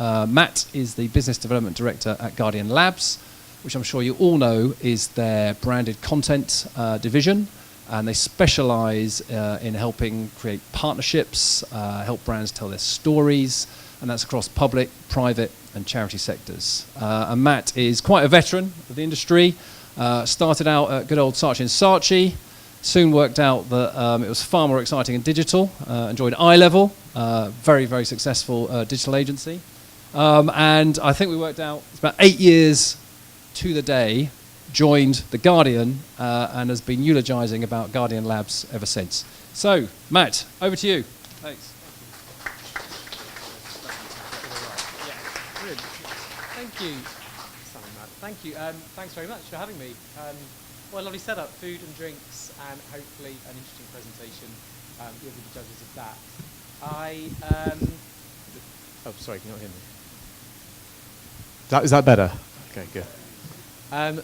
Matt is the Business Development Director at Guardian Labs, which I'm sure you all know is their branded content division. And they specialise in helping create partnerships, help brands tell their stories, and that's across public, private and charity sectors. And Matt is quite a veteran of the industry. Started out at good old Saatchi & Saatchi, soon worked out that it was far more exciting in digital, enjoyed iLevel, very, very successful digital agency. And I think we worked out it's about 8 years to the day, joined The Guardian, and has been eulogising about Guardian Labs ever since. So, Matt, over to you. Thanks. Thank you. Thank you. Thanks very much for having me. Well, a lovely setup, food and drinks, and hopefully an interesting presentation. You'll be the judges of that. Oh, sorry, can you not hear me? Is that better? Okay, good.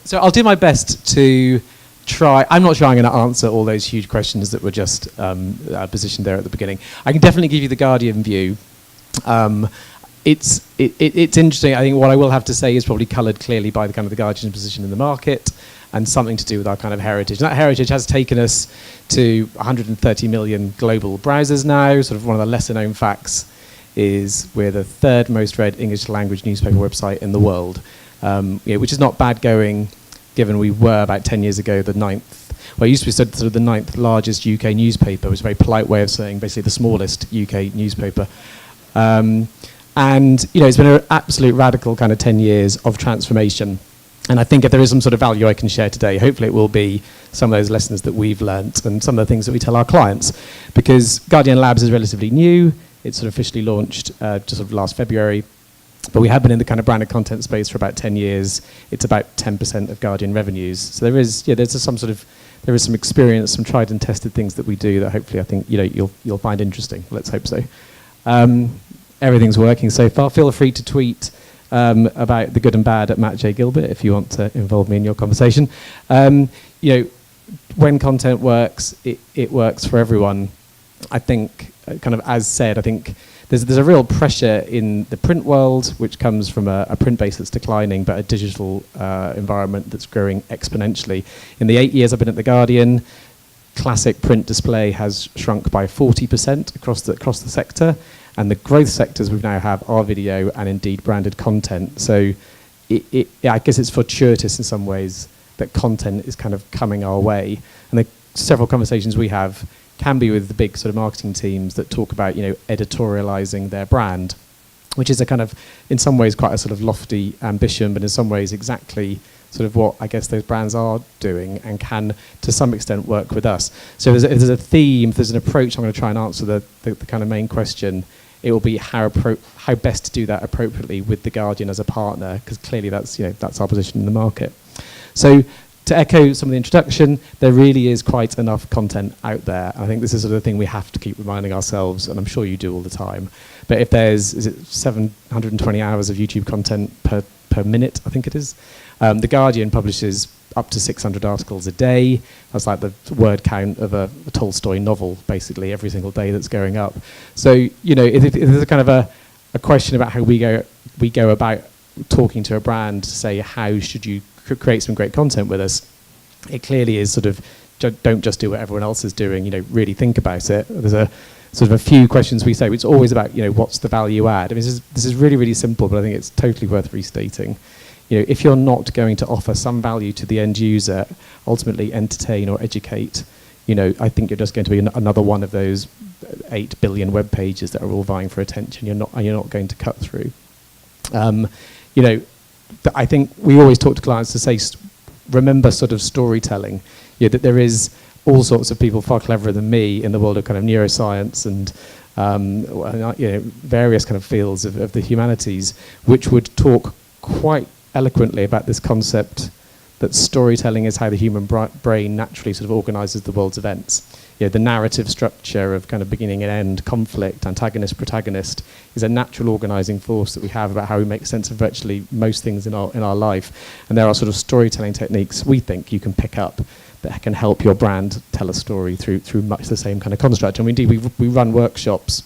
So I'll do my best to try. I'm not sure I'm going to answer all those huge questions that were just positioned there at the beginning. I can definitely give you the Guardian view. It's interesting. I think what I will have to say is probably coloured clearly by the kind of the Guardian position in the market and something to do with our kind of heritage. And that heritage has taken us to 130 million global browsers now. Sort of one of the lesser known facts is we're the third most read English language newspaper website in the world, which is not bad going, given we were about 10 years ago the ninth. Well, it used to be sort of the ninth largest UK newspaper, which is a very polite way of saying basically the smallest UK newspaper. And it's been an absolute radical kind of 10 years of transformation. And I think if there is some sort of value I can share today, hopefully it will be some of those lessons that we've learnt and some of the things that we tell our clients. Because Guardian Labs is relatively new. It's sort of officially launched just sort of last February. But we have been in the kind of branded content space for about 10 years. It's about 10% of Guardian revenues. So there is some experience, some tried and tested things that we do that hopefully I think you'll find interesting. Let's hope so. Everything's working so far. Feel free to tweet about the good and bad at Matt J. Gilbert if you want to involve me in your conversation. When content works, it works for everyone. I think, kind of as said, I think there's a real pressure in the print world, which comes from a print base that's declining, but a digital environment that's growing exponentially. In the 8 years I've been at The Guardian, classic print display has shrunk by 40% across the sector. And the growth sectors we now have are video and indeed branded content. So I guess it's fortuitous in some ways that content is kind of coming our way. And the several conversations we have can be with the big sort of marketing teams that talk about, editorializing their brand, which is a kind of, in some ways, quite a sort of lofty ambition, but in some ways exactly sort of what I guess those brands are doing and can, to some extent, work with us. So there's a theme, there's an approach. I'm going to try and answer the kind of main question. It will be how best to do that appropriately with The Guardian as a partner, because clearly that's our position in the market. So to echo some of the introduction, there really is quite enough content out there. I think this is sort of the thing we have to keep reminding ourselves, and I'm sure you do all the time. But if there's, 720 hours of YouTube content per minute, I think it is. The Guardian publishes up to 600 articles a day. That's like the word count of a Tolstoy novel, basically, every single day that's going up. So, if there's a kind of a question about how we go about talking to a brand to say, how should you create some great content with us, it clearly is sort of, don't just do what everyone else is doing, really think about it. There's a sort of a few questions we say. It's always about, what's the value add? I mean, this is really, really simple, but I think it's totally worth restating. If you're not going to offer some value to the end user, ultimately entertain or educate, I think you're just going to be another one of those 8 billion web pages that are all vying for attention. You're not going to cut through. I think we always talk to clients to say, remember sort of storytelling. That there is all sorts of people far cleverer than me in the world of kind of neuroscience and various kind of fields of the humanities, which would talk quite eloquently about this concept that storytelling is how the human brain naturally sort of organizes the world's events. The narrative structure of kind of beginning and end, conflict, antagonist, protagonist, is a natural organizing force that we have about how we make sense of virtually most things in our life. And there are sort of storytelling techniques we think you can pick up that can help your brand tell a story through much the same kind of construct. And indeed, we run workshops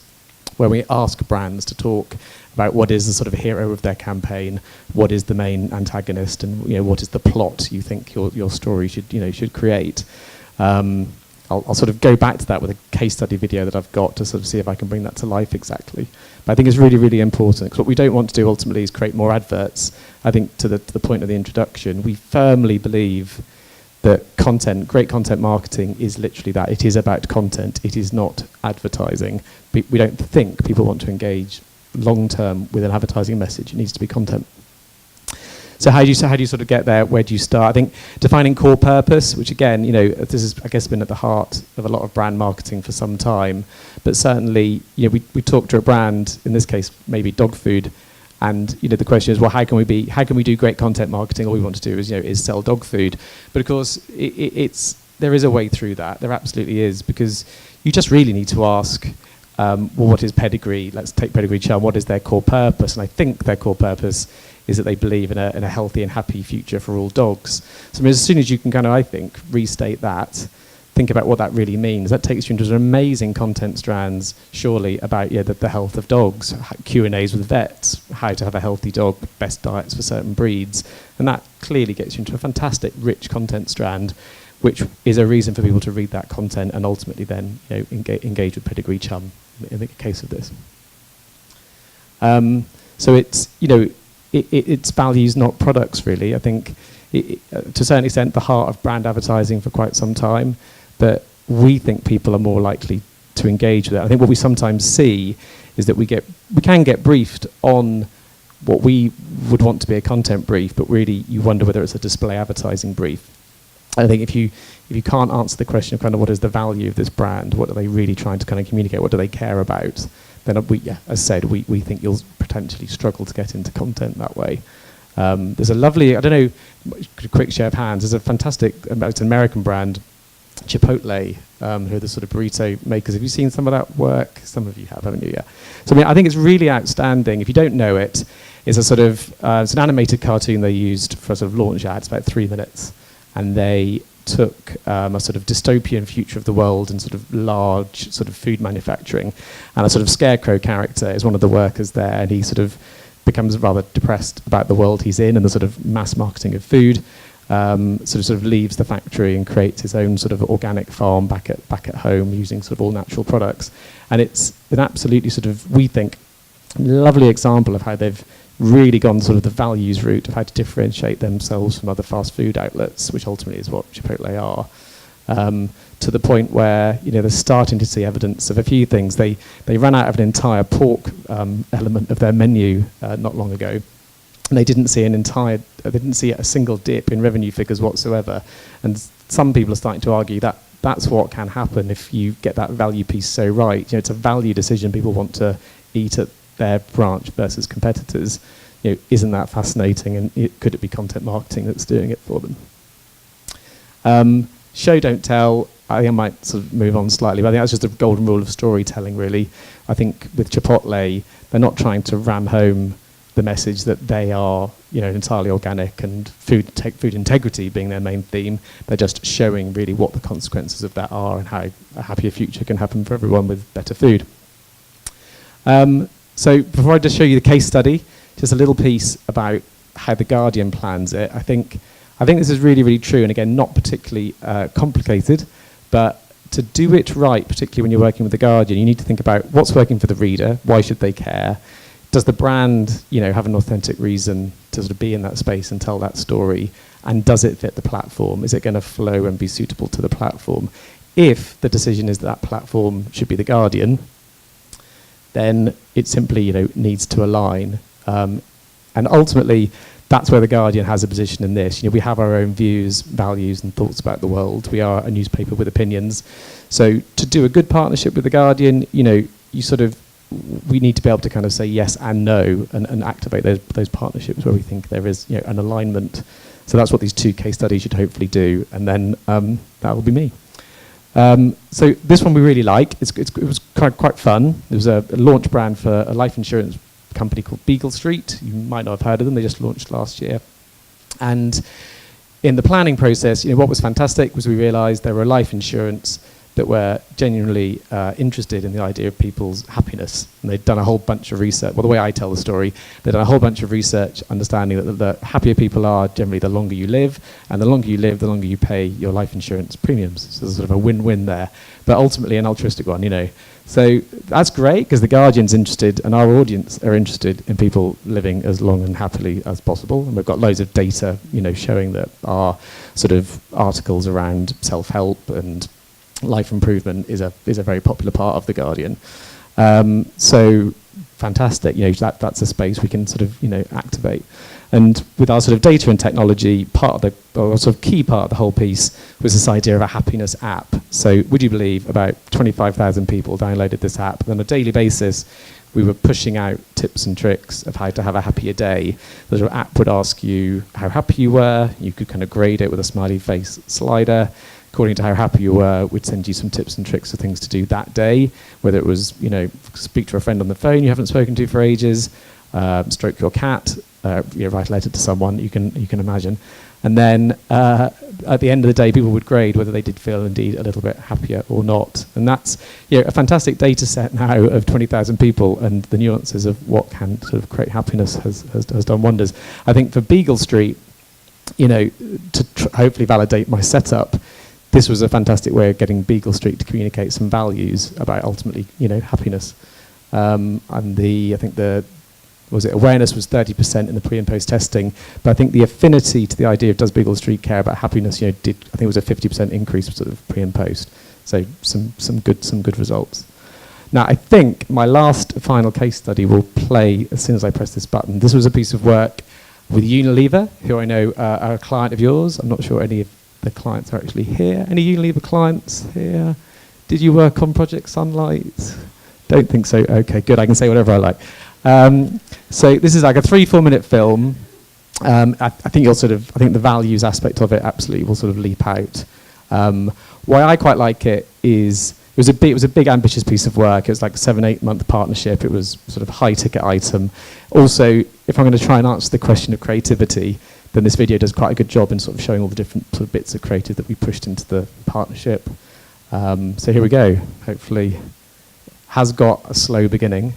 where we ask brands to talk about what is the sort of hero of their campaign, what is the main antagonist, and what is the plot you think your story should create. I'll sort of go back to that with a case study video that I've got to sort of see if I can bring that to life exactly. But I think it's really, really important, because what we don't want to do ultimately is create more adverts. I think to the point of the introduction, we firmly believe that great content marketing is literally that. It is about content. It is not advertising. We don't think people want to engage long-term with an advertising message. It needs to be content. So how do you sort of get there? Where do you start? I think defining core purpose, which again, this has, I guess, been at the heart of a lot of brand marketing for some time. But certainly, we talked to a brand, in this case, maybe dog food, and the question is, well, how can we do great content marketing? All we want to do is sell dog food. But of course, there is a way through that. There absolutely is, because you just really need to ask, well, what is Pedigree? Let's take Pedigree Chum. What is their core purpose? And I think their core purpose is that they believe in a healthy and happy future for all dogs. So as soon as you can kind of, I think, restate that, think about what that really means. That takes you into some amazing content strands, surely, about the health of dogs, Q&As with vets, how to have a healthy dog, best diets for certain breeds. And that clearly gets you into a fantastic, rich content strand, which is a reason for people to read that content and ultimately then engage with Pedigree Chum in the case of this. So it's, it's values, not products, really. I think, to a certain extent, the heart of brand advertising for quite some time, but we think people are more likely to engage with it. I think what we sometimes see is that we can get briefed on what we would want to be a content brief, but really you wonder whether it's a display advertising brief. I think if you can't answer the question of kind of what is the value of this brand, what are they really trying to kind of communicate, what do they care about, then as I said, we think you'll potentially struggle to get into content that way. There's a lovely, I don't know, quick show of hands, there's a fantastic, it's an American brand, Chipotle, who are the sort of burrito makers. Have you seen some of that work? Some of you have, haven't you? Yeah. So I think it's really outstanding. If you don't know it, it's a sort of, it's an animated cartoon they used for a sort of launch ad. It's about 3 minutes. And they took a sort of dystopian future of the world and sort of large sort of food manufacturing. And a sort of scarecrow character is one of the workers there, and he sort of becomes rather depressed about the world he's in and the sort of mass marketing of food. Sort of leaves the factory and creates his own sort of organic farm back at home using sort of all natural products. And it's an absolutely sort of, we think, lovely example of how they've really gone sort of the values route of how to differentiate themselves from other fast food outlets, which ultimately is what Chipotle are, to the point where they're starting to see evidence of a few things. They ran out of an entire pork element of their menu not long ago, and they didn't see a single dip in revenue figures whatsoever. And some people are starting to argue that that's what can happen if you get that value piece so right. It's a value decision. People want to eat at their branch versus competitors. Isn't that fascinating? And could it be content marketing that's doing it for them? Show, don't tell. I think I might sort of move on slightly, but I think that's just a golden rule of storytelling, really. I think with Chipotle, they're not trying to ram home the message that they are, entirely organic and food integrity being their main theme. They're just showing really what the consequences of that are and how a happier future can happen for everyone with better food. So before I just show you the case study, just a little piece about how The Guardian plans it. I think this is really, really true, and again, not particularly complicated, but to do it right, particularly when you're working with The Guardian, you need to think about what's working for the reader, why should they care, does the brand, have an authentic reason to sort of be in that space and tell that story, and does it fit the platform? Is it going to flow and be suitable to the platform? If the decision is that platform should be The Guardian, then it simply, needs to align. And ultimately, that's where The Guardian has a position in this. We have our own views, values, and thoughts about the world. We are a newspaper with opinions. So to do a good partnership with The Guardian, we need to be able to kind of say yes and no and activate those partnerships where we think there is an alignment. So that's what these 2 case studies should hopefully do. And then that will be me. So this one we really like. It was quite fun. It was a launch brand for a life insurance company called Beagle Street. You might not have heard of them. They just launched last year. And in the planning process, what was fantastic was we realised they were a life insurance. that were genuinely interested in the idea of people's happiness. And they'd done a whole bunch of research. Well, the way I tell the story, they'd done a whole bunch of research understanding that the happier people are, generally the longer you live, and the longer you live, the longer you pay your life insurance premiums. So there's sort of a win-win there, but ultimately an altruistic one, you know. So that's great, because the Guardian's interested, and our audience are interested in people living as long and happily as possible. And we've got loads of data, you know, showing that our sort of articles around self-help and life improvement is a very popular part of the Guardian. So fantastic, you know, that's a space we can sort of, you know, activate. And with our sort of data and technology, part of the, or sort of key part of the whole piece was this idea of a happiness app. So would you believe about 25,000 people downloaded this app, and on a daily basis we were pushing out tips and tricks of how to have a happier day. The sort of app would ask you how happy you were, you could kind of grade it with a smiley face slider. According to how happy you were, we'd send you some tips and tricks of things to do that day, whether it was, you know, speak to a friend on the phone you haven't spoken to for ages, stroke your cat, you know, write a letter to someone, you can imagine. And then at the end of the day, people would grade whether they did feel indeed a little bit happier or not. And that's, you know, a fantastic data set now of 20,000 people, and the nuances of what can sort of create happiness has done wonders. I think for Beagle Street, you know, to hopefully validate my setup, this was a fantastic way of getting Beagle Street to communicate some values about ultimately, you know, happiness. And I think awareness was 30% in the pre and post testing, but I think the affinity to the idea of does Beagle Street care about happiness, you know, I think it was a 50% increase sort of pre and post. So some good results. Now I think my last final case study will play as soon as I press this button. This was a piece of work with Unilever, who I know are a client of yours. I'm not sure any of the clients are actually here. Any Unilever clients here? Did you work on Project Sunlight? Don't think so. Okay, good. I can say whatever I like. So this is like a 3-4 minute film. I think the values aspect of it absolutely will sort of leap out. Why I quite like it is it was a big ambitious piece of work. It was like a 7-8 month partnership. It was sort of high ticket item. Also, if I'm going to try and answer the question of creativity, then this video does quite a good job in sort of showing all the different sort of bits of creative that we pushed into the partnership. So here we go. Hopefully, has got a slow beginning.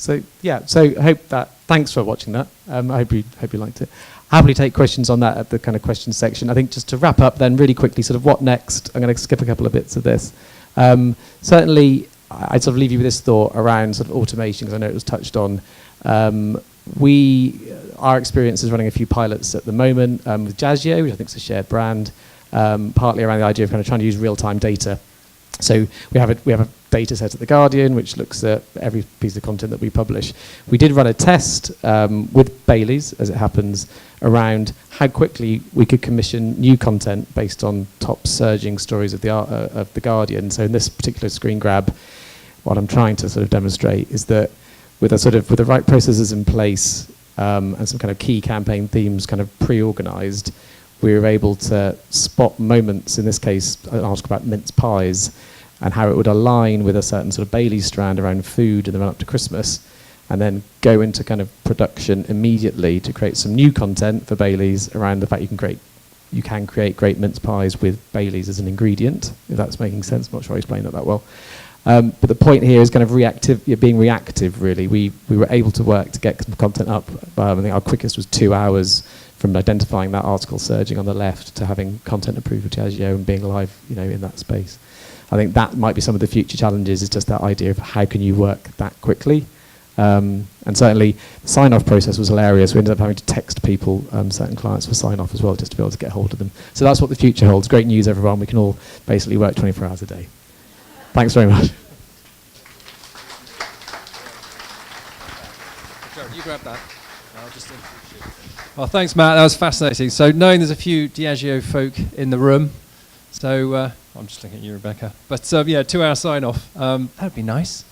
So yeah, so I hope that. Thanks for watching that. I hope you liked it. Happily take questions on that at the kind of questions section. I think just to wrap up, then really quickly, sort of what next? I'm going to skip a couple of bits of this. Certainly, I'd sort of leave you with this thought around sort of automation, because I know it was touched on. Our experience is running a few pilots at the moment with Jazzio, which I think is a shared brand, partly around the idea of kind of trying to use real-time data. So we have a data set at The Guardian, which looks at every piece of content that we publish. We did run a test with Bailey's, as it happens, around how quickly we could commission new content based on top surging stories of The Guardian. So in this particular screen grab, what I'm trying to sort of demonstrate is that with the right processes in place and some kind of key campaign themes kind of pre-organized, we were able to spot moments, in this case, an article about mince pies, and how it would align with a certain sort of Bailey strand around food in the run-up to Christmas, and then go into kind of production immediately to create some new content for Bailey's around the fact you can create great mince pies with Bailey's as an ingredient, if that's making sense. I'm not sure I explained that well. But the point here is kind of being reactive, really. We were able to work to get some content up. I think our quickest was 2 hours from identifying that article surging on the left to having content approved with Jazzio and being live, in that space. I think that might be some of the future challenges, is just that idea of how can you work that quickly. And certainly the sign-off process was hilarious. We ended up having to text people, certain clients for sign-off as well, just to be able to get hold of them. So that's what the future holds. Great news, everyone. We can all basically work 24 hours a day. Thanks very much. Jared, you grab that. I'll just introduce you. Well, thanks, Matt. That was fascinating. So knowing there's a few Diageo folk in the room, so I'm just looking at you, Rebecca. But 2 hour sign-off. That'd be nice.